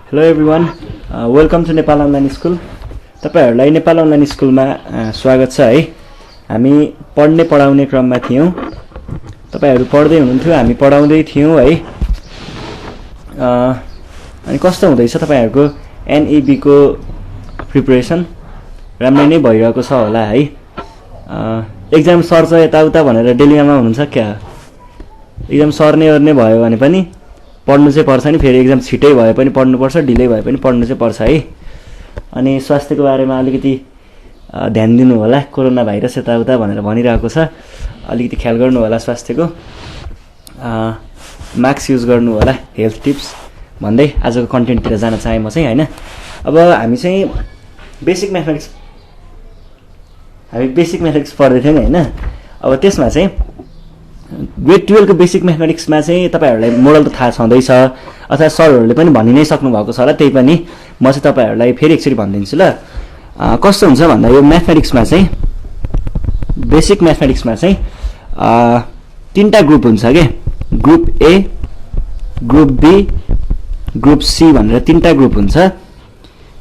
Hello everyone, welcome to Nepal Online School. तपाईहरुलाई Nepal online स्कुलमा स्वागत छ है। हामी पढाउने क्रममा थियौं। तपाईहरु पढ्दै हुनुहुन्थ्यो, हामी पढाउँदै थियौं है। अनि कस्तो हुँदैछ तपाईहरुको एनईबी को प्रिपरेसन? राम्रै नै भइरहेको छ होला है। एक्जाम सर्छ यताउता भनेर डेलीमा हुनुहुन्छ क्या? एक्जाम सर्ने गर्ने भयो भने पनि पढ्नु चाहिँ पर्छ नि। फेरि एक्जाम छिटै भए पनि पढ्नु पर्छ, ढिलै भए पनि पढ्नु चाहिँ पर्छ है। अनि स्वास्थ्यको बारेमा अलिकति ध्यान दिनु होला। कोरोना भाइरस यताउता भनेर भनिरहेको छ, अलिकति ख्याल गर्नु होला स्वास्थ्यको। मास्क युज गर्नु होला, हेल्थ टिप्स भन्दै आजको कन्टेन्टतिर जान चाहे म चाहिँ हैन। अब हामी चाहिँ बेसिक म्याथमेटिक्स पढ्दै थियौँ हैन। अब त्यसमा चाहिँ ग्रेड 12 को बेसिक म्याथमेटिक्समा चाहिँ तपाईहरुलाई मोडल त थाहा छँदैछ अथवा सरहरुले पनि भनि नै सक्नु भएको छ र त्यही पनि म चाहिँ तपाईहरुलाई फेरि एकचोटी भनिदिन्छु ल। कस्तो हुन्छ भन्दा यो म्याथमेटिक्समा चाहिँ बेसिक म्याथमेटिक्समा चाहिँ तीनटा ग्रुप हुन्छ के। Group A, group B, group C भनेर तीनटा ग्रुप हुन्छ।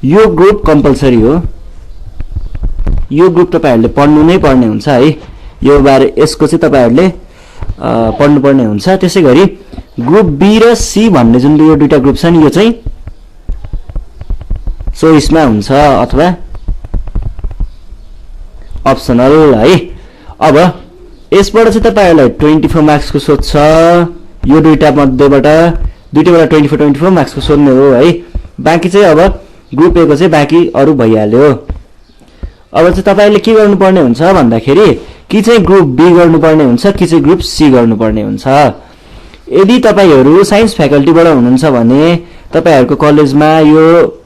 यो ग्रुप कम्पल्सरी हो। यो ग्रुप तपाईहरुले पढ्नु नै पर्ने हुन्छ है। यो बारे यसको चाहिँ तपाईहरुले पढ्नु पर्ने हुन्छ। त्यसैगरी ग्रुप बी र सी भन्ने जुन यो दुईटा ग्रुप छ नि, यो चाहिँ चोइसमा हुन्छ अथवा अप्सनल है। अब यसबाट चाहिँ तपाईहरुलाई 24 मार्क्स को सोध्छ। यो दुईटा मध्येबाट दुईटैबाट 24 मार्क्स को सोध्ने हो है। बाँकी चाहिँ अब ग्रुप ए को चाहिँ बाँकी अरु भइहाल्यो। अब चाहिँ तपाईहरुले के गर्नुपर्ने हुन्छ भन्दाखेरि कि चाहिँ ग्रुप बी गर्नुपर्ने हुन्छ कि चाहिँ ग्रुप सी गर्नुपर्ने हुन्छ। यदि तपाईहरु साइन्स फ्याकल्टीबाट हुनुहुन्छ भने तपाईहरुको कलेजमा यो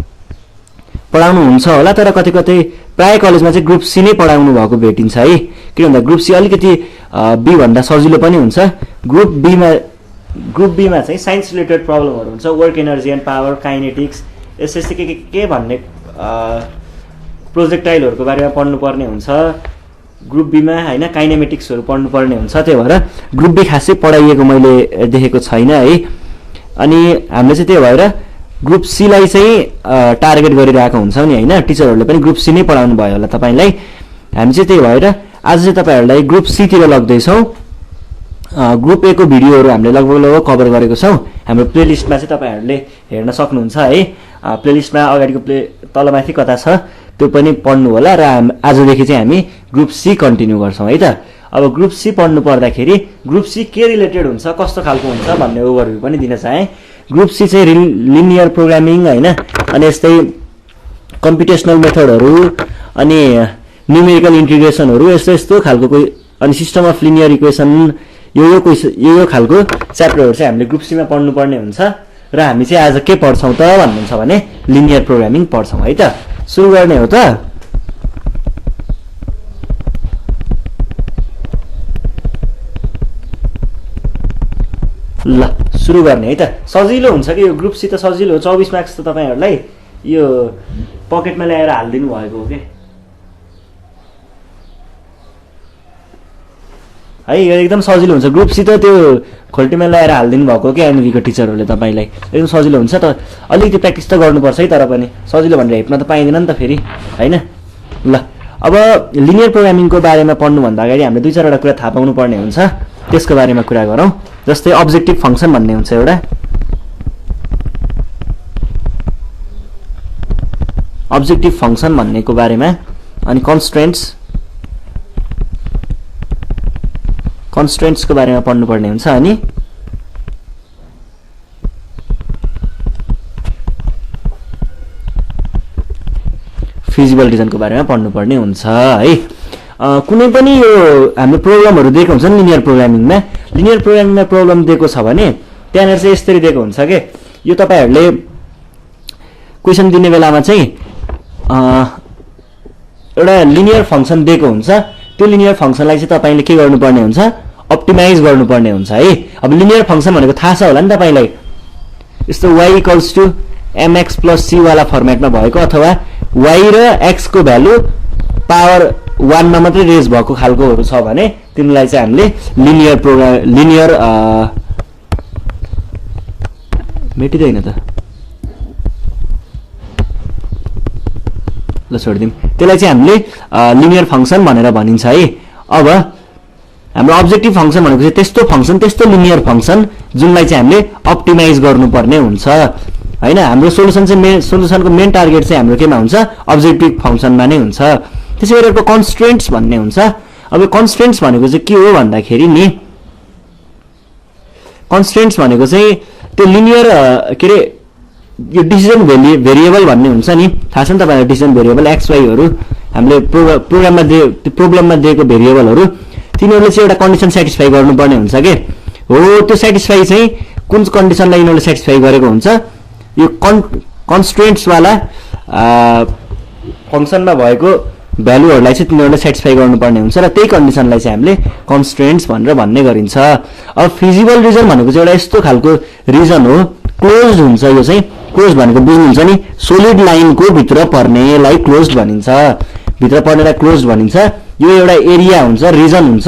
पढाउनु हुन्छ होला, तर कतै प्राय कलेजमा चाहिँ ग्रुप सी नै पढाउनु भएको भेटिन्छ है। किन भन्दा ग्रुप सी अलिकति बी भन्दा सजिलो पनि हुन्छ। ग्रुप बी मा चाहिँ साइन्स रिलेटेड प्रब्लमहरु हुन्छ, work energy and power, kinetics, यसै के भन्ने प्रोजेक्टाइलहरुको बारेमा पढ्नु पर्ने हुन्छ। ग्रुप बी मा हैन काइनेमेटिक्सहरु पढ्नु पर्ने हुन्छ। त्यही भएर ग्रुप बी खासै पढाइएको मैले देखेको छैन है। अनि हामीले चाहिँ त्यही भएर ग्रुप सी लाई चाहिँ टार्गेट गरिरहेको हुन्छौं नि हैन। टिचरहरुले पनि ग्रुप सी नै पढाउनु भयो होला तपाईलाई। हामी चाहिँ त्यही भएर आज चाहिँ तपाईहरुलाई ग्रुप सी तिर लग्दै छौं। ग्रुप ए को भिडियोहरु हामीले लगभग कभर गरेको छौं। हाम्रो प्लेलिस्टमा चाहिँ तपाईहरुले हेर्न सक्नुहुन्छ है। प्लेलिस्टमा अगाडिको तलमाथि कता छ त्यो पनि पढ्नु होला। र आजदेखि चाहिँ हामी ग्रुप सी कन्टिन्यू गर्छौं है त। अब ग्रुप सी पढ्नु पर्दाखेरि ग्रुप सी के रिलेटेड हुन्छ, कस्तो खालको हुन्छ भन्ने ओभरभ्यू पनि दिन चाहे। ग्रुप सी चाहिँ लिनियर प्रोग्रामिङ हैन, अनि यस्तै कम्प्युटेशनल मेथडहरु अनि न्यूमेरिकल इन्टिग्रेसनहरु यस्तो खालको कोही, अनि सिस्टम अफ लिनियर इक्वेसन यो खालको च्याप्टरहरु चाहिँ हामीले ग्रुप सी मा पढ्नु पर्ने हुन्छ। र हामी चाहिँ आज के पढ्छौं त भन्नुहुन्छ भने लिनियर प्रोग्रामिङ पढ्छौं है त। सुरु गर्ने हो त। ल सुरु गर्ने है त। सजिलो हुन्छ कि यो ग्रुप सी त सजिलो हो। 24 मार्क्स त तपाईहरुलाई यो पकेटमा ल्याएर हाल्दिनु भएको हो के है। यो एकदम सजिलो हुन्छ। ग्रुप सी त त्यो खोल्टीमा ल्याएर हाल्दिनु भएको के एनबी को टिचरहरुले तपाईलाई। एकदम सजिलो हुन्छ त। अलिकति प्र्याक्टिस त गर्नुपर्छ है, तर पनि सजिलो भनेर हेप्न त पाइदैन नि त फेरि हैन। ल अब लिनियर प्रोग्रामिङको बारेमा पढ्नु भन्दा अगाडि हामीले दुई चारवटा कुरा थाहा पाउनु पर्ने हुन्छ। त्यसको बारेमा कुरा गरौँ। जस्तै अब्जेक्टिभ फंक्सन भन्ने हुन्छ एउटा। अब्जेक्टिभ फंक्सन भन्नेको बारेमा, अनि कन्स्ट्रेन्ट्सको बारेमा पढ्नु पर्ने हुन्छ। अनि फिजिबल रिजनको बारेमा पढ्नु पर्ने हुन्छ है। कुनै पनि यो हाम्रो प्रोग्रामहरु दिएको हुन्छ नि लिनियर प्रोग्रामिङमा। लिनियर प्रोग्रामिङमा प्रब्लम दिएको छ भने त्यहाँनेर चाहिँ यसरी दिएको हुन्छ के। यो तपाईहरुले क्वेशन दिने बेलामा चाहिँ एउटा लिनियर फंक्सन दिएको हुन्छ। त्यो लिनियर फंक्सनलाई चाहिँ तपाईले के गर्नुपर्ने हुन्छ, अप्टिमाइज गर्नुपर्ने हुन्छ है। अब लिनियर फंक्सन भनेको थाहा छ होला नि तपाईलाई। यस्तो y = mx + c वाला फर्मेटमा भएको, अथवा y र x को भ्यालु पावर 1 मा मात्रै रेज भएको खालकोहरु छ भने तिनीलाई चाहिँ हामीले लिनियर मेटिदैन त ल छोडिदिउँ, त्यसलाई चाहिँ हामीले लिनियर फंक्सन भनेर भनिन्छ है। अब हाम्रो अब्जेक्टिभ फंक्सन भनेको चाहिँ त्यस्तो फंक्सन, त्यस्तो लिनियर फंक्सन जुनलाई चाहिँ हामीले अप्टिमाइज गर्नुपर्ने हुन्छ हैन। हाम्रो सोलुसन चाहिँ सोलुसनको मेन टार्गेट चाहिँ हाम्रो केमा हुन्छ, अब्जेक्टिभ फंक्सनमा नै हुन्छ। त्यसैगरी अर्को कन्स्ट्रेन्ट्स भन्ने हुन्छ। अब कन्स्ट्रेन्ट्स भनेको चाहिँ के हो भन्दाखेरि नि, कन्स्ट्रेन्ट्स भनेको चाहिँ त्यो लिनियर के रे यो डिसिजन भेरिएबल भन्ने हुन्छ नि, थाहा छ नि तपाईहरुलाई। डिसिजन भेरिएबल एक्स वाईहरु हामीले प्रोग्राममा दिएको भेरिएबलहरु, तिनीहरुले चाहिँ एउटा कन्डिसन सेटिस्फाई गर्नुपर्ने हुन्छ के हो। त्यो सेटिस्फाई चाहिँ कुन कन्डिसनलाई यिनीहरुले सेटिस्फाई गरेको हुन्छ, यो कन्स्ट्रेन्ट्स वाला फंक्सनमा भएको भ्यालुहरुलाई चाहिँ तिनीहरुले सेटिस्फाई गर्नुपर्ने हुन्छ र त्यही कन्डिसनलाई चाहिँ हामीले कन्स्ट्रेन्ट्स भनेर भन्ने गरिन्छ। अब फिजिबल रिजन भनेको चाहिँ एउटा यस्तो खालको रिजन हो, क्लोज्ड हुन्छ। यो चाहिँ क्लोज्ड भनेको बुझ्नुहुन्छ नि, सोलिड लाइनको भित्र पर्नेलाई क्लोज्ड भनिन्छ, भित्र पर्नेलाई क्लोज्ड भनिन्छ। यो एउटा एरिया हुन्छ, रिजन हुन्छ।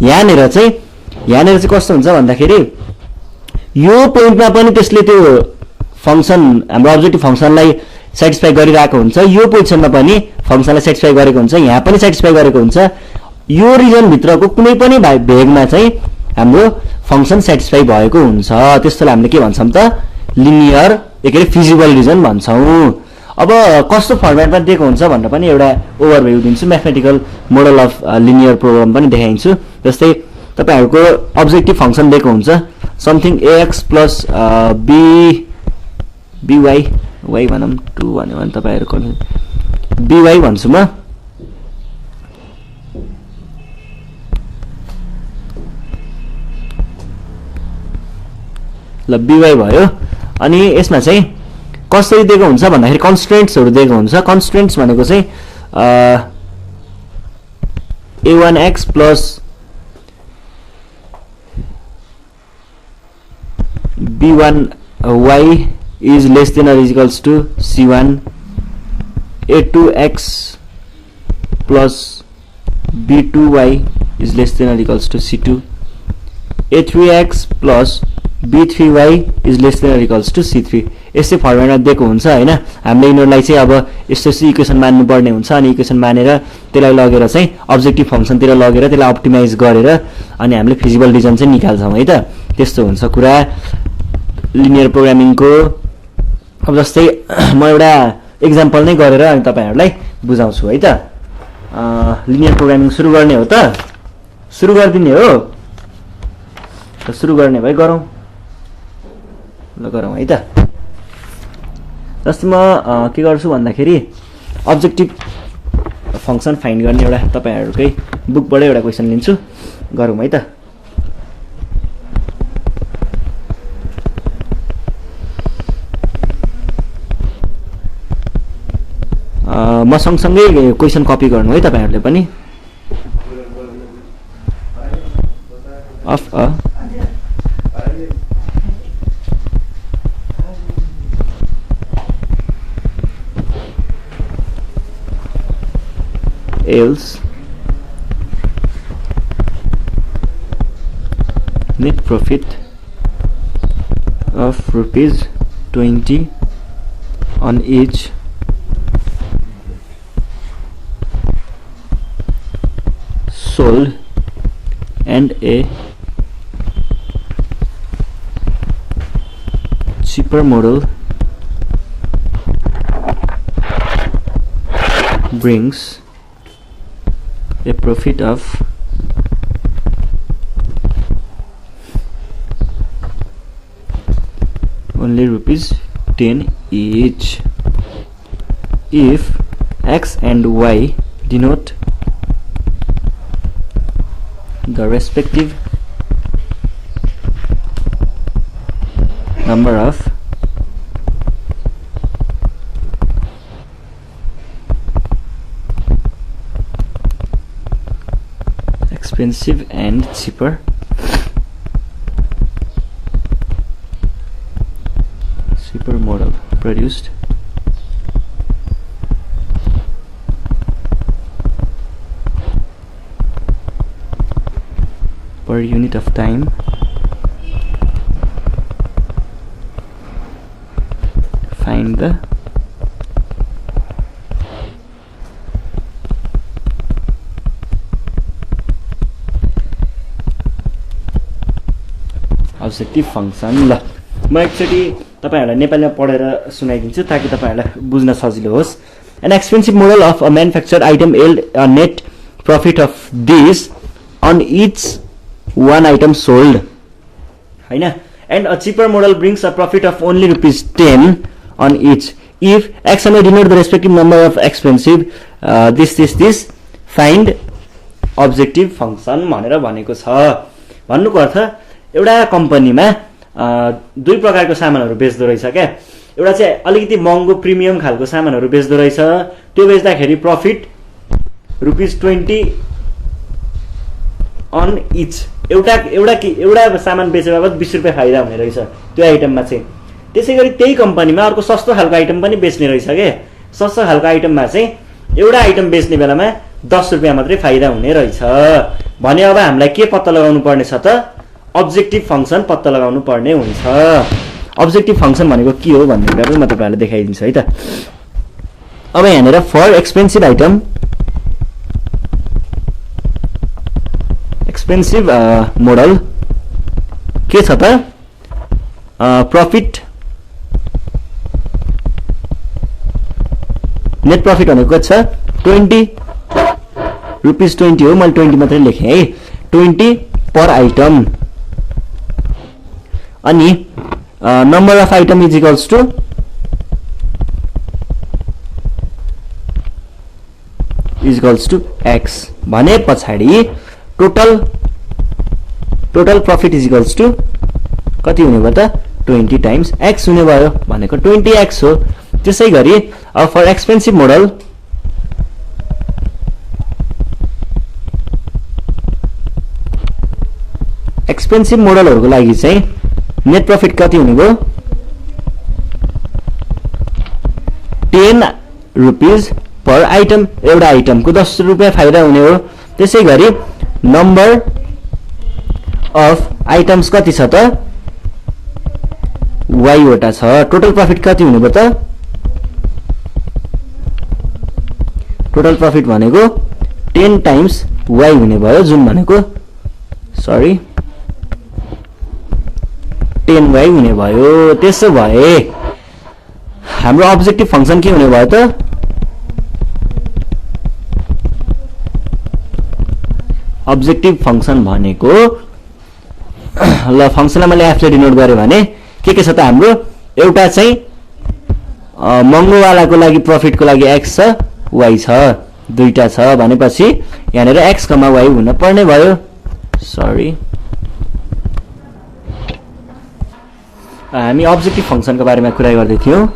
यहाँनेर चाहिँ कस्तो हुन्छ भन्दाखेरि यो पोइन्टमा पनि त्यसले त्यो फंक्सन हाम्रो अब्जेक्टिभ फंक्सनलाई सेटिस्फाई गरिरहेको हुन्छ, यो पोजिसनमा पनि फंक्सनलाई सेटिस्फाई गरेको हुन्छ, यहाँ पनि सेटिस्फाई गरेको हुन्छ। यो रिजन भित्रको कुनै पनि भेगमा चाहिँ हाम्रो फंक्सन सेटिस्फाई भएको हुन्छ। त्यस्तोलाई हामीले के भन्छौं त, लिनियर के रे फिजिबल रिजन भन्छौं। अब कस्तो फर्मेटमा दिएको हुन्छ भनेर पनि एउटा ओभरभ्यू दिन्छु, mathematical model of linear program पनि देखाइन्छु। जस्तै तपाईहरुको अब्जेक्टिभ फंक्सन दिएको हुन्छ, something ax plus by y भनौं 2 भन्यो भने तपाईहरुको by भन्छु म। ल by भयो। अनि यसमा चाहिँ कसरी दिएको हुन्छ भन्दाखेरि कन्स्ट्रेन्ट्सहरु दिएको हुन्छ। कन्स्ट्रेन्ट्स भनेको चाहिँ a1x plus b1y is less than or is equals to c1, a2x plus b2y is less than or equals to c2, a3x plus b3y is less than or equals to c3। यसै formula दिएको हुन्छ हैन। हामीले यिनीहरुलाई चाहिँ अब यस्तो equation मान्नु पर्ने हुन्छ, अनि इक्वेसन मानेर त्यसलाई लगेर चाहिँ अब्जेक्टिभ फंक्सनतिर लगेर त्यसलाई अप्टिमाइज गरेर अनि हामीले फिजिबल रिजन चाहिँ निकाल्छौं है त। त्यस्तो हुन्छ कुरा लिनियर प्रोग्रामिङको। अब जस्तै म एउटा एक्जाम्पल नै गरेर अनि तपाईहरुलाई बुझाउँछु है त। लिनियर प्रोग्रामिङ सुरु गर्ने हो त, सुरु गर्दिने हो त, सुरु गर्ने भए गरौँ। ल गरौँ है त। जस्तै म के गर्छु भन्दाखेरि अब्जेक्टिभ फंक्सन फाइन्ड गर्ने एउटा तपाईहरुकै बुकबाट एउटा क्वेशन लिन्छु, गरौँ है त। म सँगसँगै क्वेशन कपी गर्नु है तपाईहरुले पनि। Of a else net profit of ₹20 on each sold and a cheaper model brings a profit of only ₹10 each if x and y denote the respective number of expensive and cheaper model produced per unit of time find the objective function. ल म एकचोटि तपाईहरुलाई नेपालीमा पढेर सुनाइदिन्छु ताकि तपाईहरुलाई बुझ्न सजिलो होस्। An expensive model of a manufactured item yield a net profit of this on each one item sold, हैन, and a cheaper model brings a profit of only ₹10 on each. If x may denote the respective number of expensive this find objective function भनेर भनेको छ। भन्नुको अर्थ एउटा कम्पनीमा दुई प्रकारको सामानहरु बेच्दो रहेछ क्या। एउटा चाहिँ अलिकति महँगो प्रिमियम खालको सामानहरु बेच्दो रहेछ, त्यो बेच्दाखेरि प्रफिट ₹20 अन इच। एउटा सामान बेचे बापत ₹20 फाइदा हुने रहेछ त्यो आइटममा चाहिँ। त्यसैगरी त्यही कम्पनीमा अर्को सस्तो खालको आइटम पनि बेच्ने रहेछ के। सस्तो खालको आइटममा चाहिँ एउटा आइटम बेच्ने बेलामा ₹10 मात्रै फाइदा हुने रहेछ भने अब हामीलाई के पत्ता लगाउनु पर्ने छ त? अब्जेक्टिभ फंक्सन पत्ता लगाउनु पर्ने हुन्छ। अब्जेक्टिभ फंक्सन भनेको के हो भन्ने कुरा पनि म तपाईहरुलाई देखाइदिन्छु है त। अब यहाँनेर for expensive item, expensive model के छ त? प्रॉफिट, नेट प्रॉफिट भनेको छ ₹20 हो। मैले 20 मात्रै लेखेँ है, 20 पर आइटम। अनि number of item is equals to x भने पछाडी total profit is equals to कति हुने भयो त? 20 टाइम्स x हुने भयो भनेको 20x हो। त्यसैगरी अब फर एक्सपेन्सिभ मोडल एक्सपेन्सिभ मोडलहरुको लागि चाहिँ नेट प्रॉफिट कति हुने भयो? ₹10 पर आइटम। एउटा आइटमको ₹10 फाइदा हुने हो। त्यसैगरी नम्बर अफ आइटम्स कति छ त? y वटा छ। टोटल प्रॉफिट कति हुने भयो त? टोटल प्रॉफिट भनेको 10 टाइम्स y हुने भयो, जुन भनेको 10y हुने भयो। त्यसो भए हाम्रो अब्जेक्टिभ फंक्सन के हुने भयो त? अब्जेक्टिभ फंक्सन भनेको ल फंक्सनलाई मैले f ले डिनोट गरे भने के छ त? हाम्रो एउटा चाहिँ महँगो वालाको लागि प्रॉफिटको लागि x छ, y छ, दुईटा छ भनेपछि यहाँनेर x, y हुन पर्ने भयो। हामी अब्जेक्टिभ फंक्सनको बारेमा कुरा गर्दै थियौं।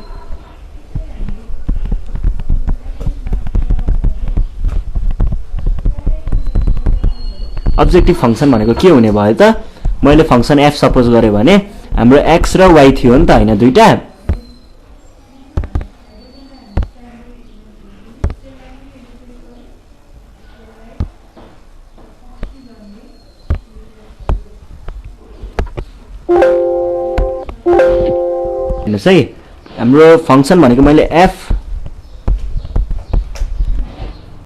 अब्जेक्टिभ फंक्सन भनेको के हुने भयो त? मैले फंक्सन f सपोज गरे भने हाम्रो x र y थियो नि त, हैन, दुईटा। हेर्नुस् है, हाम्रो फंक्सन भनेको मैले f